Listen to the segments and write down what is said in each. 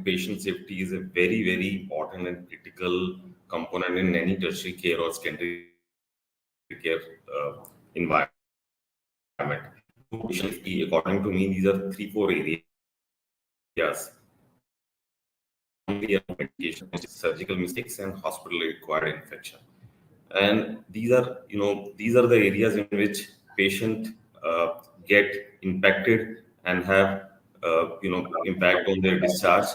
patient safety is a very, very important and critical component in any tertiary care or secondary care environment. Patient safety, according to me, these are 3-4 areas. Medication, surgical mistakes, and hospital-acquired infection. And these are, these are the areas in which patient get impacted and have, impact on their discharge,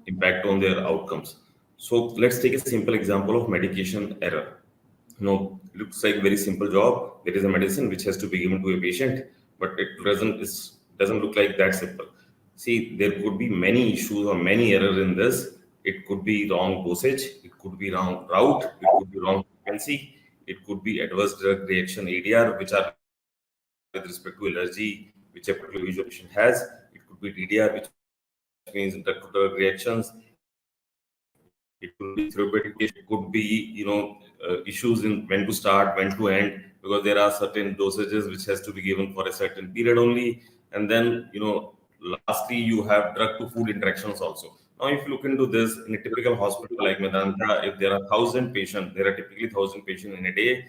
impact on their outcomes. So let's take a simple example of medication error. Looks like a very simple job. There is a medicine which has to be given to a patient, but it doesn't look like that simple. See, there could be many issues or many errors in this. It could be wrong dosage, it could be wrong route, it could be wrong frequency, it could be adverse drug reaction ADR, which are with respect to allergy, which a particular user patient has. It could be DDR, which means drug-to-drug reactions. It could be therapeutic. It could be, issues in when to start, when to end, because there are certain dosages which has to be given for a certain period only. And then, lastly, you have drug-to-food interactions also. Now, if you look into this in a typical hospital like Medanta, if there are 1,000 patients, there are typically 1,000 patients in a day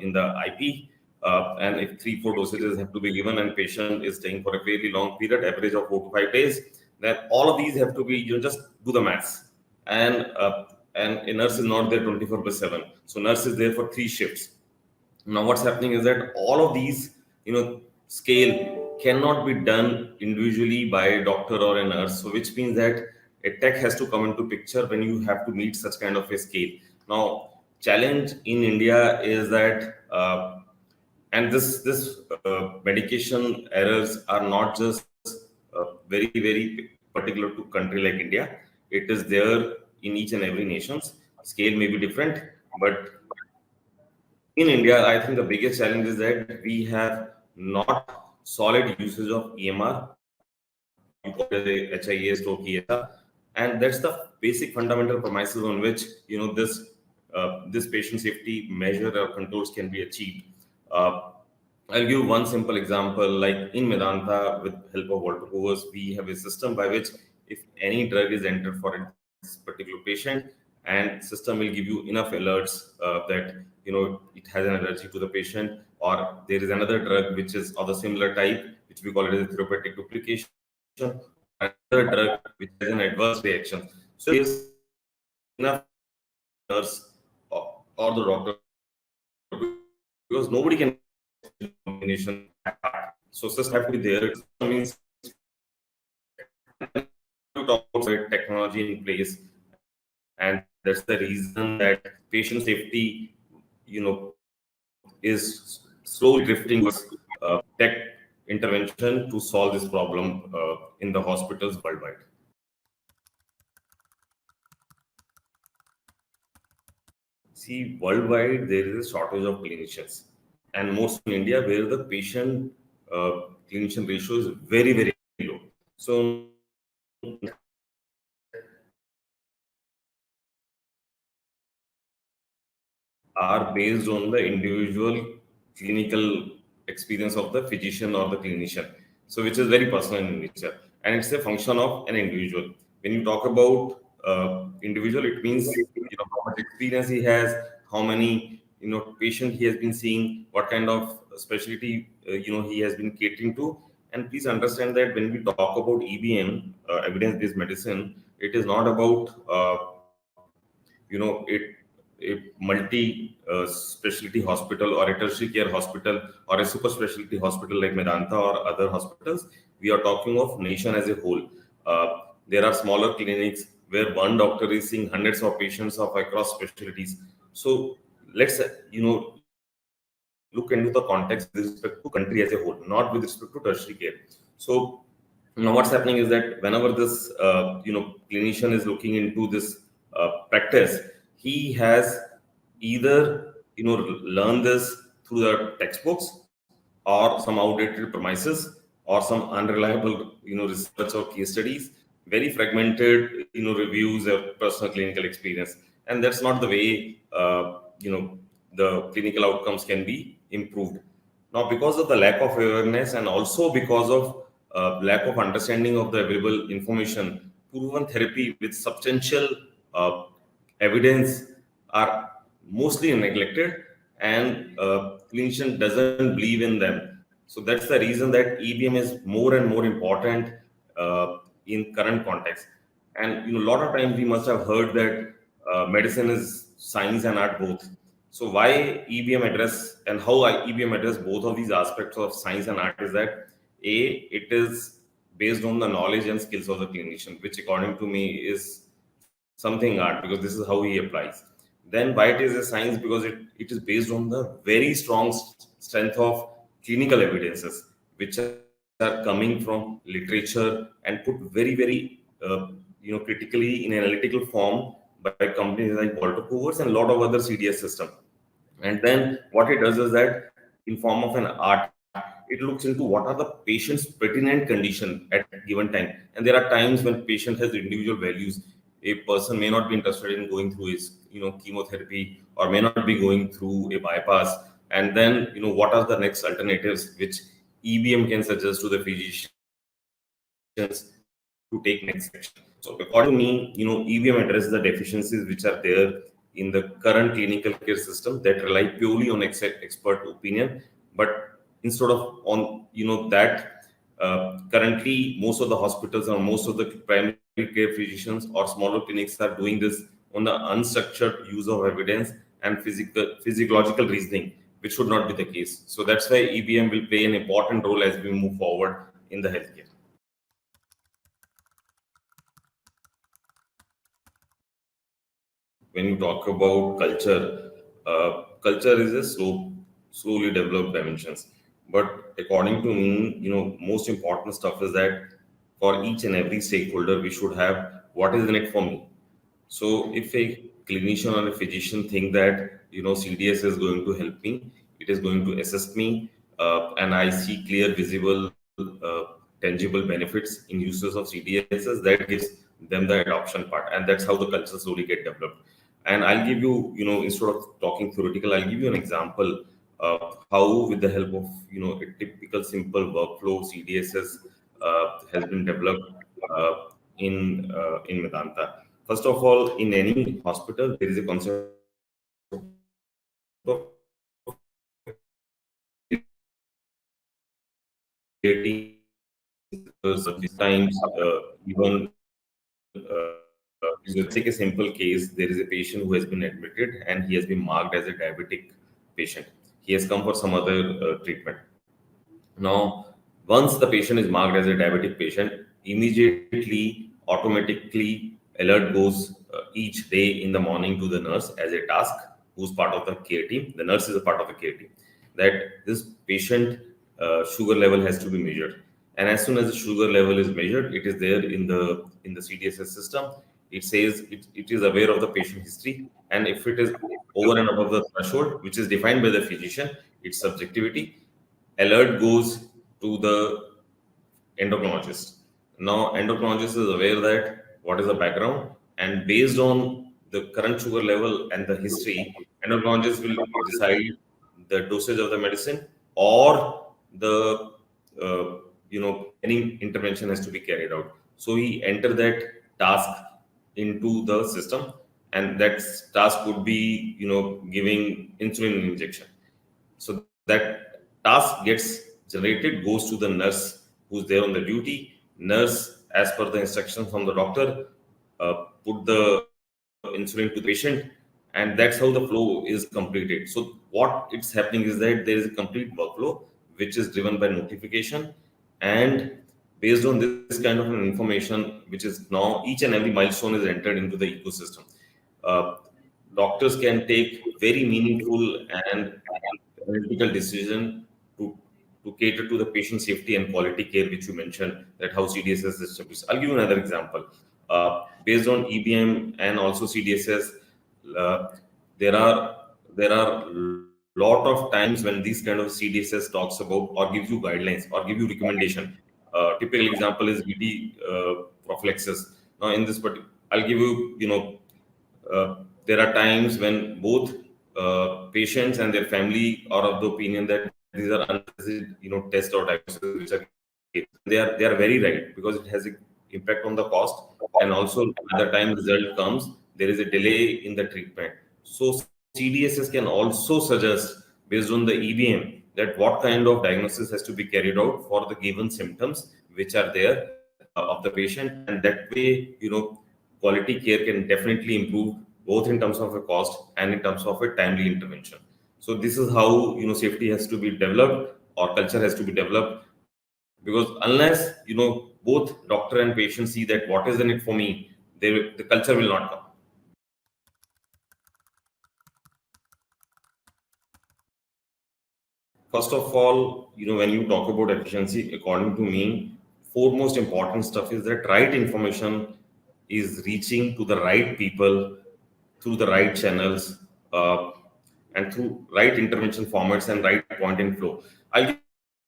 in the IP. And if 3-4 dosages have to be given and patient is staying for a fairly long period, average of 4 to 5 days, then all of these have to be, just do the maths. And a nurse is not there 24/7. So nurse is there for 3 shifts. Now what's happening is that all of these, scale cannot be done individually by a doctor or a nurse. So which means that a tech has to come into picture when you have to meet such kind of a scale. Now, challenge in India is that, and this medication errors are not just very, very particular to country like India. It is there in each and every nations. Scale may be different, but in India, I think the biggest challenge is that we have not solid usage of EMR, you call it a HIA stroke ESR, and that's the basic fundamental premises on which this patient safety measure or controls can be achieved. I'll give one simple example. Like in Medanta, with help of Wolters Kluwer, we have a system by which if any drug is entered for a particular patient, and system will give you enough alerts that it has an allergy to the patient, or there is another drug which is of the similar type, which we call it as a therapeutic duplication, another drug which has an adverse reaction. So there's enough nurse or the doctor, because nobody can combination. So just have to be there. It means to talk about technology in place, and that's the reason that patient safety, is slowly drifting towards tech intervention to solve this problem in the hospitals worldwide. See, worldwide there is a shortage of clinicians, and most in India, where the patient clinician ratio is very, very low. So are based on the individual clinical experience of the physician or the clinician. So which is very personal in nature, and it's a function of an individual. When you talk about individual, it means how much experience he has, how many patient he has been seeing, what kind of specialty he has been catering to. And please understand that when we talk about EBM, evidence-based medicine, it is not about a multi specialty hospital or a tertiary care hospital or a super specialty hospital like Medanta or other hospitals. We are talking of nation as a whole. There are smaller clinics where one doctor is seeing hundreds of patients of across specialties. So let's look into the context with respect to country as a whole, not with respect to tertiary care. So now what's happening is that whenever this clinician is looking into this practice, he has either learned this through the textbooks or some outdated premises or some unreliable research or case studies, very fragmented reviews of personal clinical experience, and that's not the way the clinical outcomes can be improved. Now, because of the lack of awareness and also because of lack of understanding of the available information, proven therapy with substantial uh, evidence are mostly neglected, and clinician doesn't believe in them. So that's the reason that EBM is more and more important in current context. And a lot of times we must have heard that medicine is science and art both. So why EBM address and how EBM address both of these aspects of science and art is that A, it is based on the knowledge and skills of the clinician, which according to me is something art, because this is how he applies. Then why it is a science, because it is based on the very strong strength of clinical evidences, which are coming from literature and put very, very critically in analytical form by companies like Wolters Kluwer and a lot of other CDS systems. And then what it does is that in form of an art, it looks into what are the patient's pertinent condition at given time. And there are times when patient has individual values. A person may not be interested in going through his chemotherapy, or may not be going through a bypass. And then what are the next alternatives which EBM can suggest to the physicians to take next action. So according to me, EBM addresses the deficiencies which are there in the current clinical care system that rely purely on expert opinion. But instead of on that, currently most of the hospitals or most of the primary care physicians or smaller clinics are doing this on the unstructured use of evidence and physiological reasoning, which should not be the case. So that's why EBM will play an important role as we move forward in the healthcare. When you talk about culture, culture is a slowly developed dimensions. But according to me, most important stuff is that for each and every stakeholder, we should have what is in it for me. So if a clinician or a physician think that CDS is going to help me, it is going to assist me, and I see clear, visible, tangible benefits in uses of CDSs, that gives them the adoption part, and that's how the culture slowly get developed. And I'll give you, instead of talking theoretical, I'll give you an example of how, with the help of a typical simple workflow, CDSs has been developed in Medanta. First of all, in any hospital, there is a concept of creating sometimes even let's take a simple case. There is a patient who has been admitted and he has been marked as a diabetic patient. He has come for some other treatment. Now, once the patient is marked as a diabetic patient, immediately, automatically, alert goes each day in the morning to the nurse as a task, who's part of the care team. The nurse is a part of the care team. That this patient sugar level has to be measured, and as soon as the sugar level is measured, it is there in the CDSS system. It says it is aware of the patient history, and if it is over and above the threshold, which is defined by the physician, its subjectivity, alert goes to the endocrinologist. Now, endocrinologist is aware that what is the background, and based on the current sugar level and the history, endocrinologist will decide the dosage of the medicine, or the any intervention has to be carried out. So he enter that task into the system, and that task would be giving insulin injection. So that task gets generated, goes to the nurse who's there on the duty. Nurse, as per the instruction from the doctor, put the insulin to the patient, and that's how the flow is completed. So what it's happening is that there is a complete workflow which is driven by notification, and based on this kind of an information, which is now each and every milestone is entered into the ecosystem. Uh, Doctors can take very meaningful and analytical decision to cater to the patient safety and quality care, which you mentioned, that how CDSS system is. I'll give you another example. Based on EBM and also CDSS, uh, there are lot of times when these kind of CDSS talks about or gives you guidelines or give you recommendation. Typical example is VD prophylaxis. Now, in this, but I'll give you, there are times when both patients and their family are of the opinion that these are unnecessary, test or diagnosis which are, they are very right, because it has a impact on the cost, and also by the time result comes, there is a delay in the treatment. So CDSS can also suggest based on the EBM that what kind of diagnosis has to be carried out for the given symptoms which are there of the patient, and that way, quality care can definitely improve both in terms of a cost and in terms of a timely intervention. So this is how safety has to be developed or culture has to be developed, because unless both doctor and patient see that what is in it for me, the culture will not come. First of all, when you talk about efficiency, according to me, foremost important stuff is that right information is reaching to the right people through the right channels, uh, and through right intervention formats and right point in flow. I'll give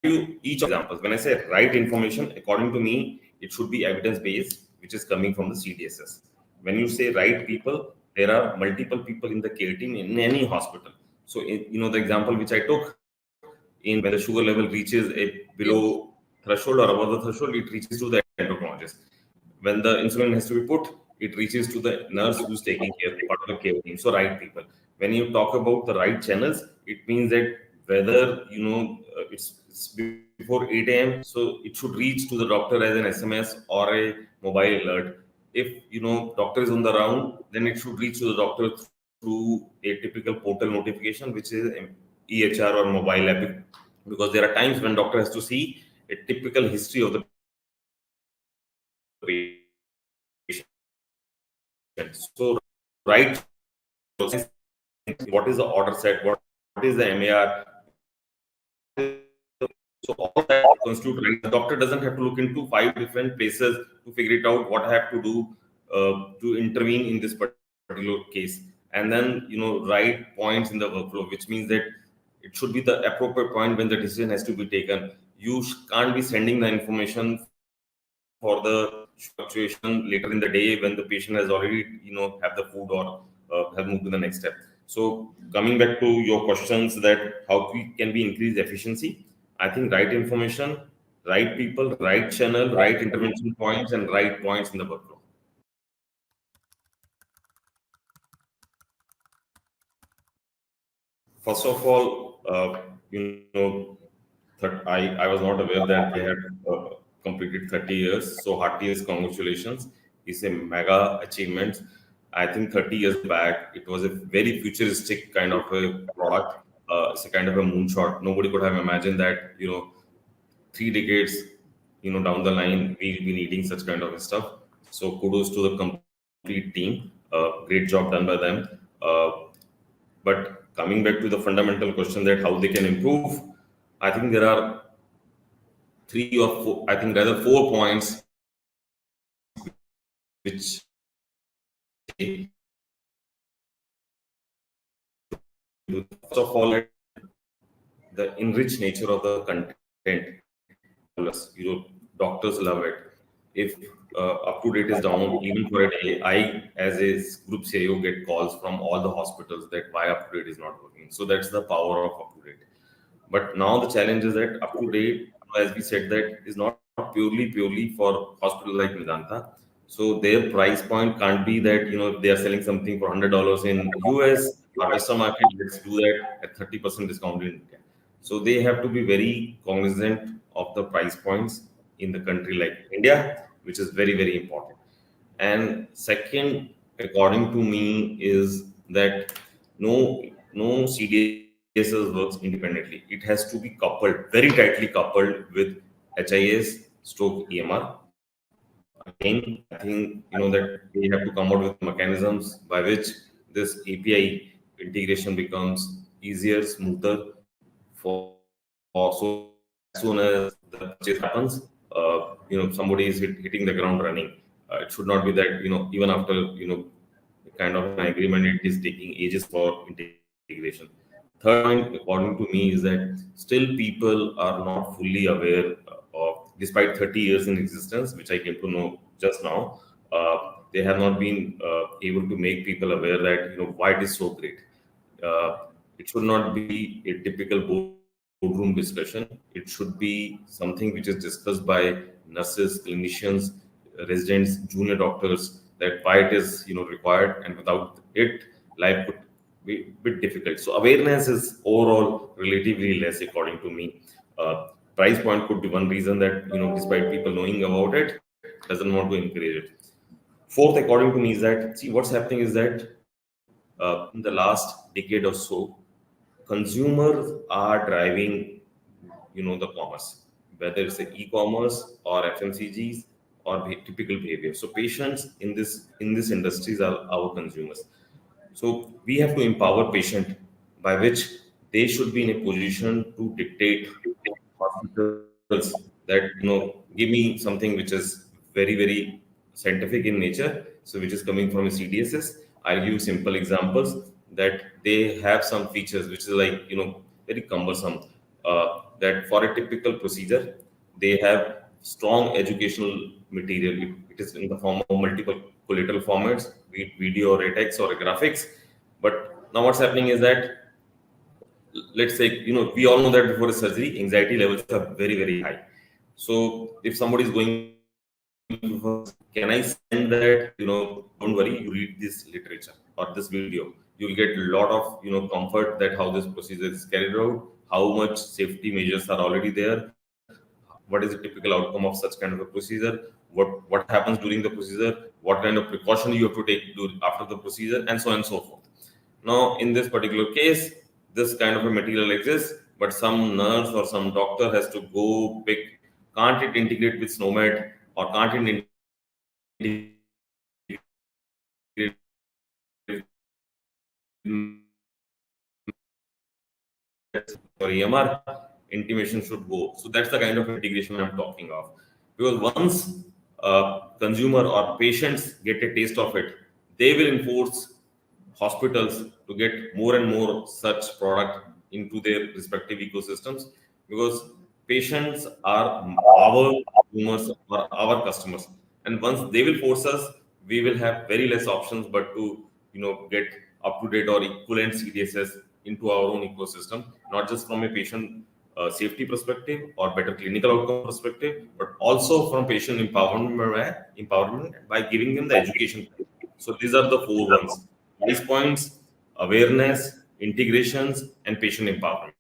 you each of the examples. When I say right information, according to me, it should be evidence based, which is coming from the CDSS. When you say right people, there are multiple people in the care team in any hospital. So, the example which I took, in when the sugar level reaches a below threshold or above the threshold, it reaches to the endocrinologist. When the insulin has to be put, it reaches to the nurse who's taking care part of the care team. So right people. When you talk about the right channels, it means that whether it's before 8 a.m., so it should reach to the doctor as an SMS or a mobile alert. If doctor is on the round, then it should reach to the doctor through a typical portal notification, which is EHR or mobile app, because there are times when doctor has to see a typical history of the patient. So right, what is the order set, what is the MAR, so all that constitute right. The doctor doesn't have to look into 5 different places to figure it out what I have to do to intervene in this particular case, and then right points in the workflow, which means that it should be the appropriate point when the decision has to be taken. You can't be sending the information for the fluctuation later in the day when the patient has already have the food or has moved to the next step. So coming back to your questions that how we can we increase efficiency, I think right information, right people, right channel, right intervention points, and right points in the workflow. First of all, I was not aware that they had completed 30 years. So heartiest congratulations. It's a mega achievement. I think 30 years back, it was a very futuristic kind of a product. It's a kind of a moonshot. Nobody could have imagined that, 3 decades, down the line, we'll be needing such kind of stuff. So kudos to the complete team. Great job done by them. But coming back to the fundamental question that how they can improve, I think there are 3 or 4, I think rather 4 points which first of all, the enriched nature of the content. Plus, doctors love it. If up to date is down, even for a day, I, as a group CEO, get calls from all the hospitals that why up to date is not working. So that's the power of up to date. But now the challenge is that up to date, as we said, that is not purely for hospital like Medanta. So their price point can't be that if they are selling something for $100 in US or Western market, let's do that at 30% discount in India. So they have to be very cognizant of the price points in the country like India, which is very important. And second, according to me, is that no CDSS works independently. It has to be coupled, very tightly coupled with HIS stroke EMR. Again, I think that we have to come out with mechanisms by which this API integration becomes easier, smoother for so as soon as the purchase happens, somebody is hitting the ground running. It should not be that even after kind of an agreement, it is taking ages for integration. Third point, according to me, is that still people are not fully aware of, despite 30 years in existence, which I came to know just now, they have not been able to make people aware that why it is so great. It should not be a typical boardroom discussion. It should be something which is discussed by nurses, clinicians, residents, junior doctors, that why it is required, and without it, life could be a bit difficult. So awareness is overall relatively less, according to me. Price point could be one reason that despite people knowing about it, doesn't want to encourage it. Fourth, according to me, is that, see, what's happening is that in the last decade or so, consumers are driving the commerce, whether it's the e-commerce or FMCGs or typical behavior. So patients in this industries are our consumers. So we have to empower patient, by which they should be in a position to dictate hospitals that give me something which is very scientific in nature, so which is coming from a CDSS. I'll give simple examples that they have some features which is like very cumbersome. That for a typical procedure, they have strong educational material. It is in the form of multiple collateral formats, be it video or a text or a graphics. But now what's happening is that, let's say, we all know that before a surgery, anxiety levels are very high. So if somebody is going for, can I send that, don't worry, you read this literature or this video, you'll get a lot of comfort that how this procedure is carried out, how much safety measures are already there, what is the typical outcome of such kind of a procedure, what happens during the procedure, what kind of precaution you have to take after the procedure, and so on and so forth. Now, in this particular case, this kind of a material exists, but some nurse or some doctor has to go pick, can't it integrate with SNOMED, or can't it integrate or EMR, intimation should go. So that's the kind of integration I'm talking of. Because once consumer or patients get a taste of it, they will enforce hospitals to get more and more such product into their respective ecosystems, because patients are our consumers or our customers, and once they will force us, we will have very less options but to get up to date or equivalent CDSS into our own ecosystem, not just from a patient safety perspective or better clinical outcome perspective, but also from patient empowerment by giving them the education. So these are the four ones: price points, awareness, integrations, and patient empowerment.